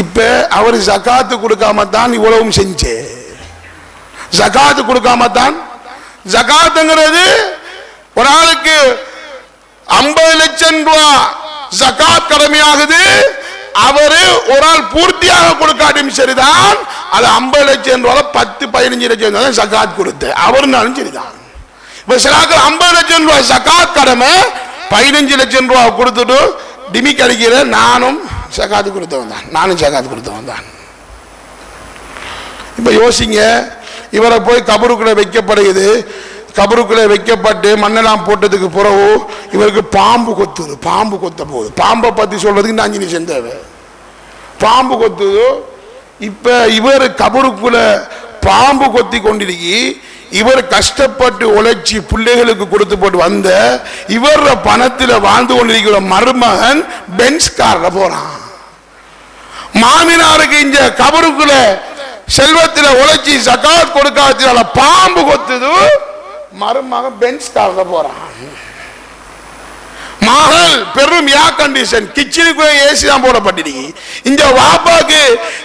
S1: இப்ப அவர் ஜகாத்து கொடுக்காம தான் இவ்வளவும் செஞ்சே. ஜகாத்து கொடுக்காம தான். ஜகாத்துங்கிறது ஒரு ஆளுக்கு 50 லட்சம் ரூபாய் ஜகாத் கடமையாகுது. அவரு ஒரு ஆள் பூர்த்தியாக கொடுக்காட்டும் சரிதான், அது 50 லட்சம் ரூபாய் 10-15 லட்சம் ரூபாய் ஜகாத் கொடுத்து அவருனாலும் சரிதான். இப்ப சிலாக்கள் 50 லட்சம் ரூபாய் ஜகாத் கடமை 15 லட்சம் ரூபாய் கொடுத்துட்டு டிமிக் அடிக்கிற, நானும் ஜகாத்து கொடுத்தவன் தான், நானும் ஜகாத்து கொடுத்தவன் தான். இப்ப யோசிங்க, இவரை போய் கபருக்குள்ள வைக்கப்படுகிறது. கபருக்குள்ளே வைக்கப்பட்டு மண்ணெல்லாம் போட்டதுக்கு பிறகு இவருக்கு பாம்பு கொத்துது. பாம்பு கொத்த போகுது. பாம்பை பத்தி சொல்றதுக்கு 5 நிமிஷம் தேவை. பாம்பு கொத்துது. இப்ப இவர் கபருக்குள்ள பாம்பு கொத்தி கொண்டிருக்கி, இவர் கஷ்டப்பட்டு உழைச்சி பிள்ளைகளுக்கு கொடுத்து போட்டு வந்த இவர் பணத்தில் வாழ்ந்து கொண்டிருக்கிற மருமகன் பென்ஸ் கார்ல போறான். மாமினாருக்கு இந்த கபருக்குள்ள செல்வத்தில் உழைச்சி ஜகாத் கொடுக்காததால பாம்பு கொத்துது. மருமகன் பென்ஸ் கார்ல போறான். மகள் பெரும் ஏர் கண்டிஷன், கிச்சனுக்குள்ள ஏசி தான் போடப்பட்டிருக்கு. இந்த வாப்பாக்கு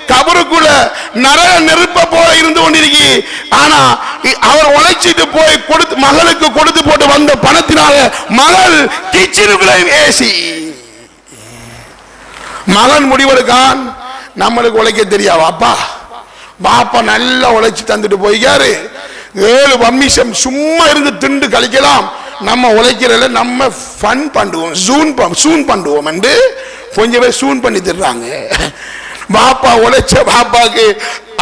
S1: கபருக்குள்ள நரக நெருப்ப போல இருந்து கொண்டிருக்கு. ஆனா அவர் உழைச்சிட்டு போய் கொடுத்து மகளுக்கு கொடுத்து போட்டு வந்த பணத்தினால மகள் கிச்சனுக்குள்ள ஏசி. மகன் முடிவெடுக்கான், நம்மளுக்கு உழைக்க தெரியா வாப்பா. பாப்பா நல்லா உழைச்சி தந்துட்டு போய்க்காரு. 7 வம்மிஷம் சும்மா இருந்து திண்டு கழிக்கலாம். நம்ம உழைக்கிறத நம்ம ஃபன் பண்ணுவோம், சூன் பண்ணுவோம் என்று கொஞ்சம் பேர் சூன் பண்ணி தர்றாங்க. பாப்பா உழைச்ச பாப்பாக்கு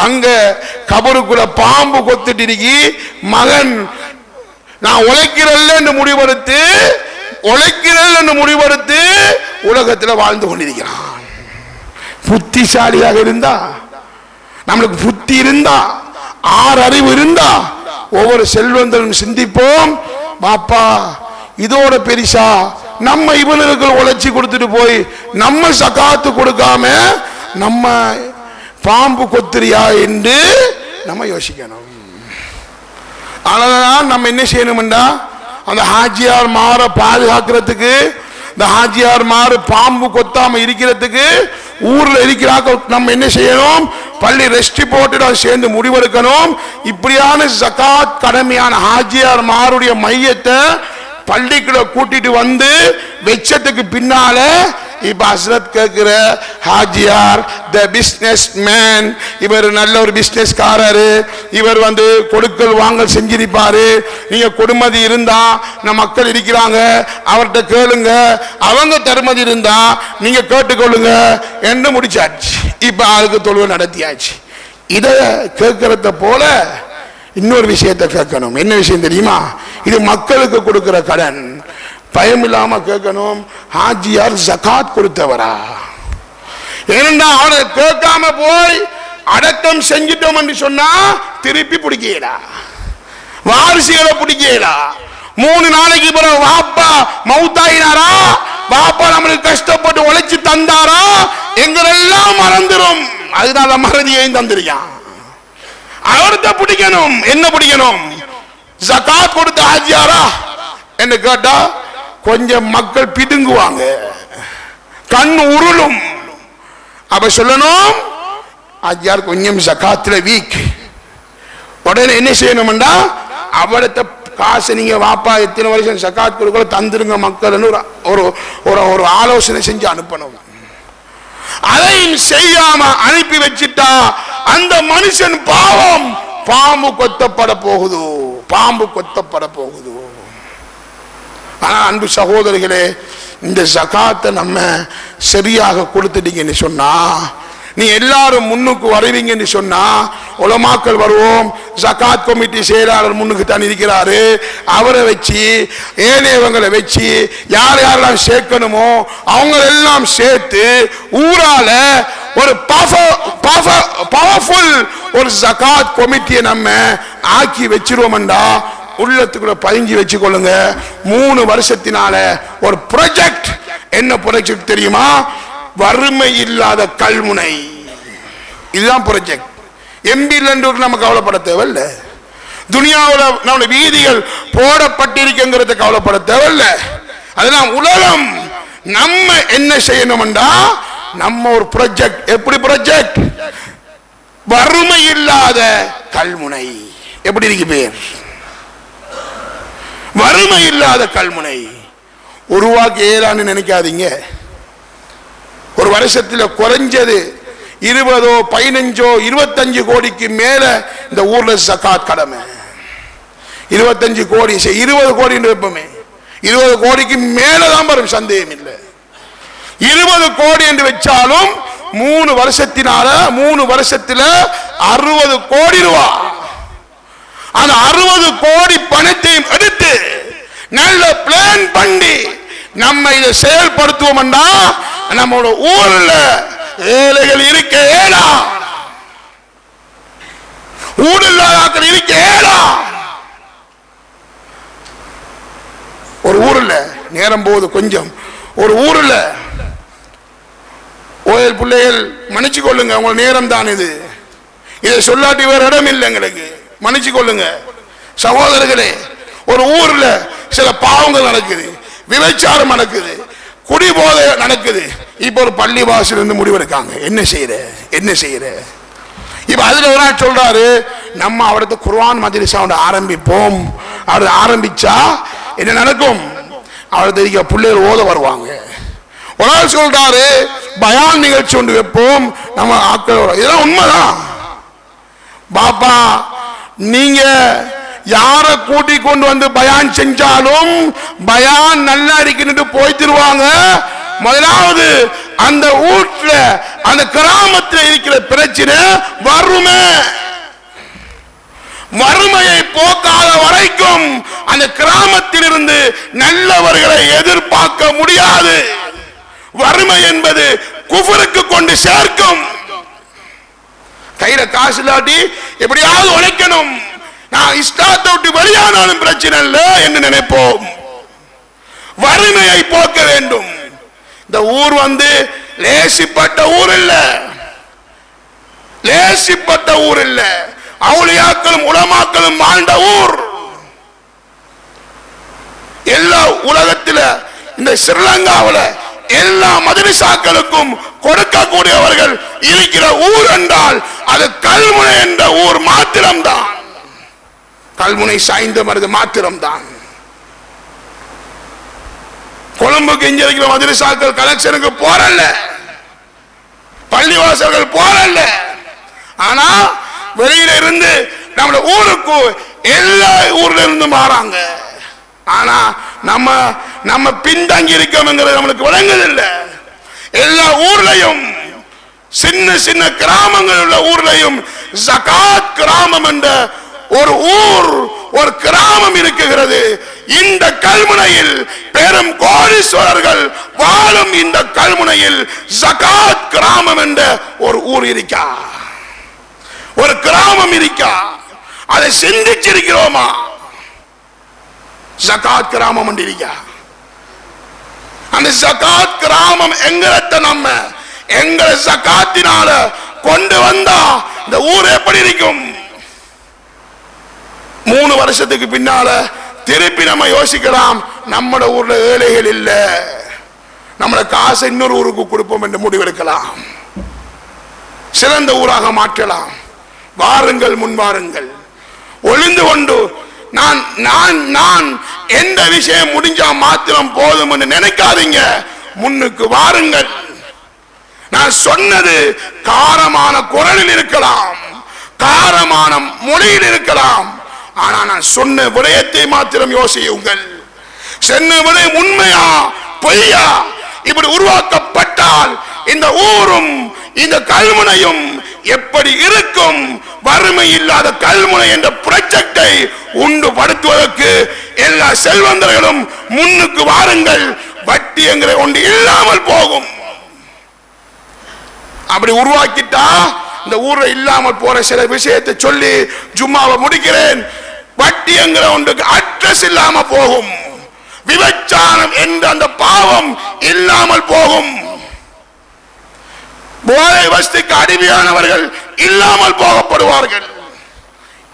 S1: அங்க கபருக்குள்ள பாம்பு கொத்துட்டு இருக்கி. மகன் நான் உழைக்கிறல்ல முடிவெடுத்து உலகத்தில் வாழ்ந்து கொண்டிருக்கிறான். புத்திசாலியாக இருந்தா, நம்மளுக்கு புத்தி இருந்தா, அறிவு இருந்தா, ஒவ்வொரு செல்வந்தரும் சிந்திப்போம், பாப்பா இதோட பெரிசா நம்ம இவனுக்கு உழைச்சி கொடுத்துட்டு போய் நம்ம சகாத்து கொடுக்காம நம்ம பாம்பு கொத்திரியா என்று நம்ம யோசிக்கணும். அதனால நம்ம என்ன செய்யணும்டா, அந்த ஹாஜியார் மாற பாதுகாக்கிறதுக்கு, இந்த ஹாஜியார் மாறு பாம்பு கொத்தாம இருக்கிறதுக்கு ஊர்ல இருக்கிறாங்க. நம்ம என்ன செய்யணும், பள்ளி ரெஸ்ட் போட்டு சேர்ந்து முடிவெடுக்கணும். இப்படியான ஜகாத் கடமையான ஹாஜியார் மாருடைய மையத்தை பள்ளிக்குள்ள கூட்டிட்டு வந்து வெச்சத்துக்கு பின்னால இப்ப ஹஸ்ரத் கேட்கிற ஹாஜியார் த பிசினஸ் மேன், இவர் நல்ல ஒரு பிசினஸ்காரரு, இவர் வந்து கொடுக்கல் வாங்கல் செஞ்சிருப்பாரு. நீங்க கொடுமதி இருந்தா நம்ம மக்கள் இருக்கிறாங்க, அவர்கிட்ட கேளுங்க, அவங்க தருமதி இருந்தா நீங்க கேட்டுக்கொள்ளுங்க என்று முடிச்சாச்சு. இப்ப ஆளுக்கு தொழுவை நடத்தியாச்சு. இத கேட்கறத போல இன்னொரு விஷயத்தை கேட்கணும். என்ன விஷயம் தெரியுமா, இது மக்களுக்கு கொடுக்கிற கடன். பயம் இல்லாம கேட்கணும், ஹாஜியார் ஜகாத் கொடுத்தவரா? ஏனென்றா அவரை கேட்காம போய் அடக்கம் செஞ்சிட்டோம் என்று சொன்னா திருப்பி பிடிக்கலா, வாரிசுகளை பிடிக்கலா. 3 நாளைக்கு பிறகு வாப்பா மௌத்தாயினாரா, வாப்பா நம்மளுக்கு கஷ்டப்பட்டு உழைச்சு தந்தாரா, எங்களெல்லாம் மறந்துடும். அதனால மறதியையும் தந்திருக்கான். அவர்கிட்ட பிடிக்கணும். என்ன பிடிக்கணும், ஜகாத் கொடுத்த ஹாஜியாரா என்று கேட்டா கொஞ்சம் மக்கள் பிடுங்குவாங்க, கண் உருளும். அப்ப சொல்லணும், ஹாஜியார் கொஞ்சம் ஜகாத்துல வீக். உடனே என்ன செய்யணும்டா, அவரத்த காசு நீங்க வாப்பா எத்தனை வருஷம் ஜகாத் கொடுக்கல தந்துருங்க மக்கள் ஒரு ஆலோசனை செஞ்சு அனுப்பணும். அதையும் செய்யாம அனுப்பி வச்சிட்டா அந்த மனுஷன் பாவம் பாம்பு கொத்தப்பட போகுது, பாம்பு கொத்தப்பட போகுது. ஆனா அன்பு சகோதரிகளே, இந்த ஜகாத்தை நம்ம சரியாக கொடுத்துட்டீங்கன்னு சொன்னா, நீ எல்லாரும் முன்னுக்கு வருவீங்கன்னு சொன்னா, உலமாக்கள் வருவோம், ஜகாத் கமிட்டி செயலாளர் முன்னுக்கு தான் இருக்கிறாரு, அவரை வச்சு ஏனையவங்களை வச்சு யார் யாரெல்லாம் சேர்க்கணுமோ அவங்க எல்லாம் சேர்த்து ஊரால ஒரு பவர்ஃபுல் ஒரு ஜகாத் கமிட்டியை நம்ம ஆக்கி வச்சிருவோம்டா, உள்ளத்துக்குள்ள பதிஞ்சு வச்சு கொள்ளுங்க. 3 வருஷத்தினால ஒரு ப்ராஜெக்ட். என்ன ப்ராஜெக்ட் தெரியுமா, வறுமை இல்லாத கல்முனை. இதுதான் ப்ராஜெக்ட். எம்பிலண்டூர் நம்ம கவலைப்பட தேவையில்லை, துனியாவில் நம்ம வீதிகள் போடப்பட்டிருக்குங்கிறத கவலைப்பட தேவையில்லை. அதெல்லாம் உலகம். நம்ம என்ன செய்யணும்டா, நம்ம ஒரு ப்ராஜெக்ட். எப்படி ப்ராஜெக்ட், வறுமை இல்லாத கல்முனை. எப்படி இருக்கு பேர், வறுமை இல்லாத கல்முனை. உருவாக்கி ஏறான்னு நினைக்காதீங்க. ஒரு வருஷத்துல குறைஞ்சது 20, 15, 25 கோடிக்கு மேல இந்த ஊர்ல ஜகாத் கடமை. 25 கோடி 20 கோடி வைப்போமே, 20 கோடிக்கு மேலதான் வரும், சந்தேகம் இல்லை. 20 கோடி என்று வச்சாலும் 3 வருஷத்தினால 3 வருஷத்துல 60 கோடி ரூபாய். அந்த 60 கோடி பணத்தையும் எடுத்து நல்ல பிளான் பண்ணி நம்ம இதை செயல்படுத்துவோம்னா நம்மளோட ஊர்ல ஏழைகள் இருக்க ஏழா, ஊரில்லாத இருக்க ஏழா. ஒரு ஊர்ல நேரம் போது கொஞ்சம், ஒரு ஊர்ல ஓயல் பிள்ளைகள் மன்னிச்சு கொள்ளுங்க, உங்க நேரம் தான் இது, இதை சொல்லாட்டி வேற இடம் இல்லை எங்களுக்கு, மன்னிச்சு கொள்ளுங்க சகோதரர்களே. ஒரு ஊர்ல சில பாவங்கள் நடக்குது, விபச்சாரம் நடக்குது, குடிபோதை நடக்குது. இப்ப ஒரு பள்ளி வாசல் இருந்து முடிவெடுக்காங்க, என்ன செய்யற என்ன செய்யற. இப்ப அதுல ஒரு நாள் சொல்றாரு, நம்ம அவரது குர்ஆன் மஜ்லிஸ் ஆரம்பிப்போம். அவர் ஆரம்பிச்சா என்ன நடக்கும், அவரது பிள்ளைகள் ஓத வருவாங்க. ஒரு நாள் சொல்றாரு, பயான் நிகழ்ச்சி ஒன்று வைப்போம் நம்ம ஆக்களோட. இதெல்லாம் உண்மைதான் பாப்பா. நீங்க யார கூட்டி கொண்டு வந்து பயான் செஞ்சாலும் பயான் நல்லா இருக்குன்னு போய்த்திருவாங்க. முதலாவது அந்த ஊர்ல அந்த கிராமத்தில் இருக்கிற பிரச்சனை வறுமை. வறுமையை போக்காத வரைக்கும் அந்த கிராமத்தில் இருந்து நல்லவர்களை எதிர்பார்க்க முடியாது. வறுமை என்பது குஃபருக்கு கொண்டு சேர்க்கும். கையில காசு இல்லாட்டி எப்படியாவது உழைக்கணும், நான் இஸ்லாத்தை விட்டு வெளியானாலும் பிரச்சனை இல்லை என்று நினைப்போம். வறுமையை போக்க வேண்டும். இந்த ஊர் லேசிப்பட்ட ஊர் இல்ல, லேசிப்பட்ட ஊர் இல்ல. அவுலியாக்களும் உலமாக்களும் வாழ்ந்த ஊர். எல்லா உலகத்தில் இந்த ஸ்ரீலங்காவில் எல்லா மதரசாக்களுக்கும் கொடுக்கக்கூடியவர்கள் இருக்கிற ஊர் என்றால் அது கல்முனை என்ற ஊர் மாத்திரம்தான். கல்முனை சாய்ந்த மருது மாத்திரம்தான். கொழும்புக்கு இங்க இருக்கிற மதரசாக்கள் கலெக்ஷனுக்கு போறல்ல, பள்ளிவாசல்கள் போறல்ல. ஆனா வெளியில இருந்து நம்ம ஊருக்கு எல்லா ஊர்ல இருந்து மாறாங்க. ஆனா நம்ம நம்ம பின்தங்கி இருக்கோம்ங்கிறது நம்மளுக்கு விளங்குதில்லை. எல்லா ஊர்லயும் சின்ன சின்ன கிராமங்கள் உள்ள ஊர்லயும் ஜகாத் கிராமம் என்ற ஒரு ஊர், ஒரு கிராமம் இருக்குகிறது. இந்த கல்முனையில் பெரும் கோடீஸ்வரர்கள் வாழும் இந்த கல்முனையில் ஜகாத் கிராமம் என்ற ஒரு ஊர் இருக்கா, ஒரு கிராமம் இருக்கா? அதை சிந்திச்சிருக்கிறோமா? ஜகாத் கிராமம் இருக்கா? அந்த ஜகாத் கிராமம் எங்கத்த நம்ம எங்களை ஜகாத்தினால கொண்டு வந்தா இந்த ஊர் எப்படி இருக்கும்? 3 வருஷத்துக்கு பின்னால திருப்பி நம்ம யோசிக்கலாம், நம்ம ஊர்ல ஏழைகள் இல்ல, நம்மள காசை இன்னொரு ஊருக்கு கொடுப்போம் என்று முடிவெடுக்கலாம். சிறந்த ஊராக மாற்றலாம். வாருங்கள், முன் வாருங்கள். ஒளிந்து கொண்டு நான் நான் நான் எந்த விஷயம் முடிஞ்சா மாத்திரம் போதும் என்று நினைக்காதீங்க. முன்னுக்கு வாருங்கள். நான் சொன்னது காரமான குரலில் இருக்கலாம், காரமான மொழியில் இருக்கலாம். ஆனா நான் சொன்ன விடயத்தை மாத்திரம் யோசியுங்கள். சொன்ன விடயம் உண்மையா பொய்யா? இப்படி உருவாக்கப்பட்டால் இந்த ஊரும் இந்த கல்முனையும் எப்படி இருக்கும்? வறுமை இல்லாத கல்முனை என்ற ப்ராஜெக்டை உண்டுபடுத்துவதற்கு எல்லா செல்வந்தர்களும் முன்னுக்கு வாருங்கள். வட்டி என்கிற ஒன்று இல்லாமல் போகும். அப்படி உருவாக்கிட்டா இந்த ஊர்ல இல்லாமல் போற சில விஷயத்தை சொல்லி ஜும்மாவை முடிக்கிறேன். வட்டி என்கிற ஒன்றுக்கு அட்ரஸ் இல்லாம போகும். விபச்சாரம் என்ற அந்த பாவம் இல்லாமல் போகும். போதை வஸ்துக்கு அடிமையானவர்கள் இல்லாமல் போகப்படுவார்கள்.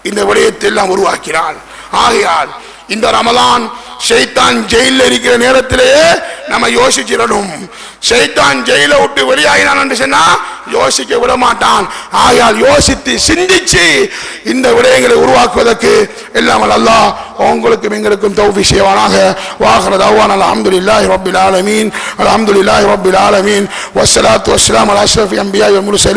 S1: இந்த விடயத்தை எல்லாம் உருவாக்கினார். ஆகையால் இந்த ரமலான் ஷைத்தான் ஜெயில இருக்கிற நேரத்திலேயே நம்ம யோசிச்சிடணும். ஷைத்தான் ஜெயில விட்டு வெளியாகினான் என்று சொன்னா யோசிக்க விட மாட்டான். ஆகையால் யோசித்து சிந்திச்சு இந்த விடயங்களை உருவாக்குவதற்கு எல்லாம் அல்லாஹ் உங்களுக்கும் எங்களுக்கும் தௌஃபீக் செய்வானாக. வாஹிரு தஅவானா அல்ஹம்துலில்லாஹி ரப்பில் ஆலமீன். அல்ஹம்துலில்லாஹி ரப்பில் ஆலமீன். வஸ்ஸலாத்து வஸ்ஸலாமு அலா அஷ்ரஃபில் அன்பியா வல் முர்சலீன்.